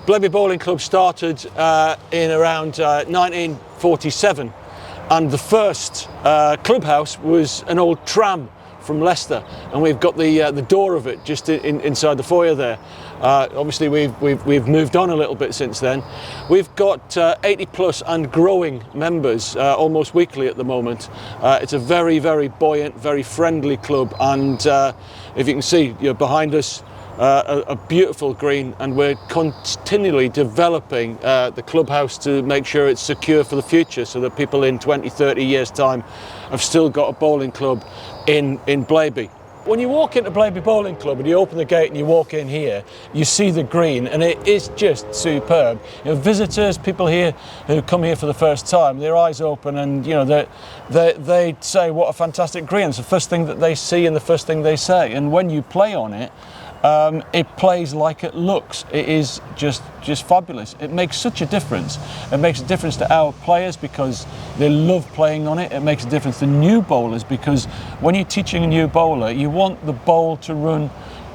Blaby Bowling Club started in around 1947, and the first clubhouse was an old tram from Leicester, and we've got the door of it just inside the foyer there. Obviously we've moved on a little bit since then. We've got 80 plus and growing members almost weekly at the moment. It's a very, very buoyant, very friendly club, and if you can see, you're behind us, a beautiful green, and we're continually developing the clubhouse to make sure it's secure for the future, so that people in 20-30 years time have still got a bowling club in Blaby. When you walk into Blaby Bowling Club and you open the gate and you walk in here, you see the green, and it is just superb. You know, visitors, people here who come here for the first time, their eyes open, and you know they say what a fantastic green. It's the first thing that they see and the first thing they say. And when you play on it, it plays like it looks. It is just fabulous. It makes such a difference. It makes a difference to our players because they love playing on it. It makes a difference to new bowlers because when you're teaching a new bowler, you want the bowl to run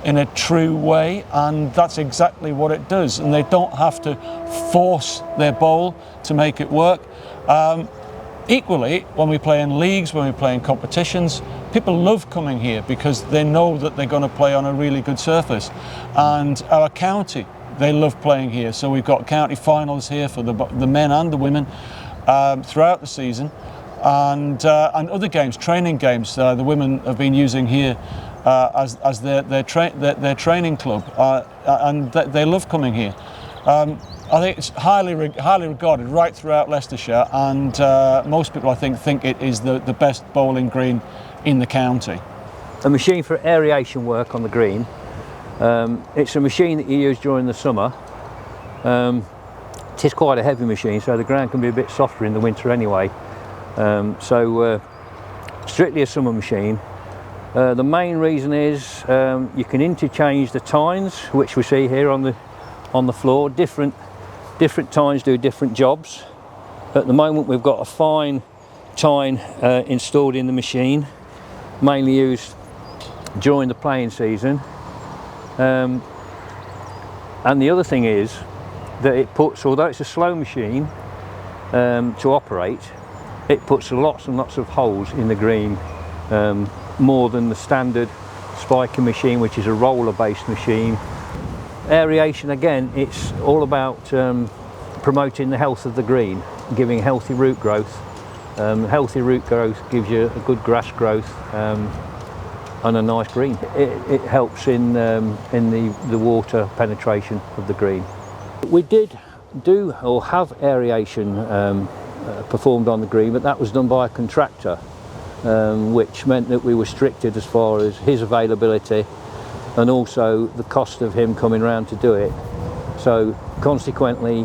in a true way, and that's exactly what it does. And they don't have to force their bowl to make it work. Equally, when we play in leagues, when we play in competitions, people love coming here because they know that they're going to play on a really good surface. And our county, they love playing here. So we've got county finals here for the men and the women throughout the season. And other games, training games, the women have been using here as their training club. And they love coming here. I think it's highly regarded right throughout Leicestershire, and most people I think it is the best bowling green in the county. A machine for aeration work on the green. It's a machine that you use during the summer. It is quite a heavy machine, so the ground can be a bit softer in the winter anyway. Strictly a summer machine. The main reason is you can interchange the tines, which we see here on the floor. Different tines do different jobs. At the moment we've got a fine tine installed in the machine, mainly used during the playing season. And the other thing is that it puts, although it's a slow machine to operate, it puts lots and lots of holes in the green, more than the standard spiking machine, which is a roller based machine. Aeration, again, it's all about promoting the health of the green, giving healthy root growth. Healthy root growth gives you a good grass growth and a nice green. It helps in the water penetration of the green. We did do or have aeration performed on the green, but that was done by a contractor, which meant that we were restricted as far as his availability and also the cost of him coming round to do it. So consequently,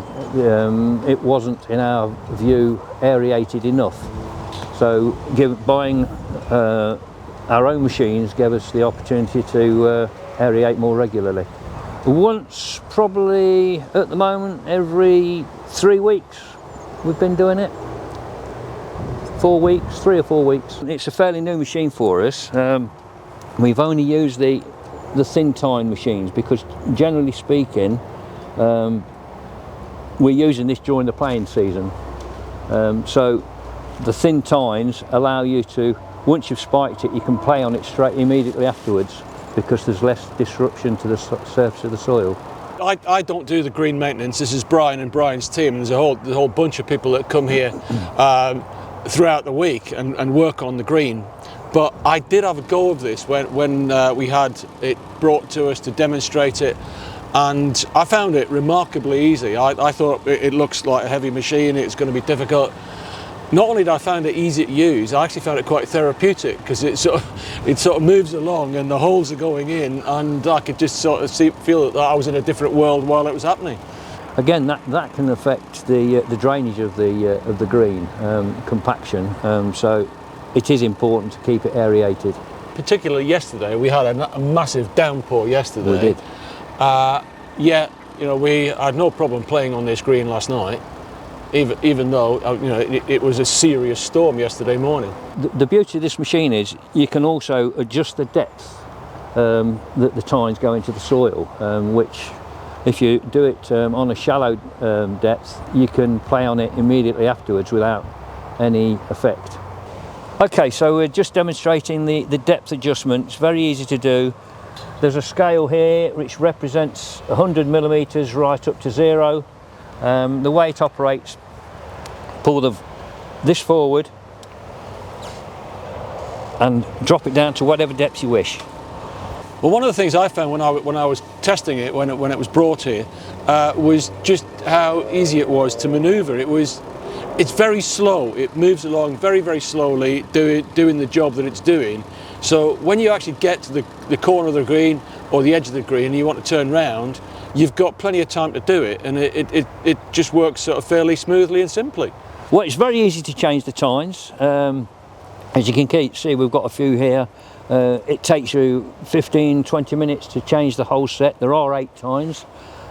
it wasn't, in our view, aerated enough. So buying our own machines gave us the opportunity to aerate more regularly. Once, probably at the moment, every 3 weeks we've been doing it. 4 weeks, 3 or 4 weeks. It's a fairly new machine for us. We've only used the thin tine machines because, generally speaking, we're using this during the playing season. So the thin tines allow you to, once you've spiked it, you can play on it straight immediately afterwards because there's less disruption to the surface of the soil. I don't do the green maintenance. This is Brian and Brian's team. There's a whole bunch of people that come here throughout the week and work on the green. But I did have a go of this when we had it brought to us to demonstrate it, and I found it remarkably easy. I thought it looks like a heavy machine, it's going to be difficult. Not only did I find it easy to use, I actually found it quite therapeutic because it sort of moves along and the holes are going in, and I could just sort of feel that I was in a different world while it was happening. Again, that can affect the drainage of the green, compaction. So it is important to keep it aerated. Particularly yesterday, we had a massive downpour yesterday. We did. Yeah, you know, we had no problem playing on this green last night, even though you know it was a serious storm yesterday morning. The beauty of this machine is you can also adjust the depth that the tines go into the soil, which If you do it on a shallow depth, you can play on it immediately afterwards without any effect. Okay, so we're just demonstrating the depth adjustment. It's very easy to do. There's a scale here which represents 100 millimeters right up to 0. The way it operates, pull this forward and drop it down to whatever depth you wish. Well, one of the things I found when I was testing it, when it was brought here, was just how easy it was to manoeuvre. It's very slow. It moves along very, very slowly, doing the job that it's doing. So when you actually get to the corner of the green or the edge of the green and you want to turn round, you've got plenty of time to do it, and it just works sort of fairly smoothly and simply. Well, it's very easy to change the tines. As you can see, we've got a few here. It takes you 15-20 minutes to change the whole set. There are 8 tines,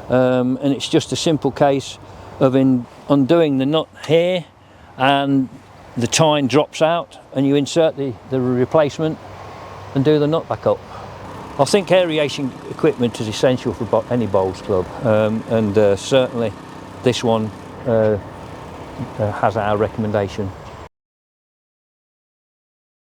and it's just a simple case of undoing the nut here, and the tine drops out, and you insert the replacement and do the nut back up. I think aeration equipment is essential for any bowls club, and certainly this one has our recommendation.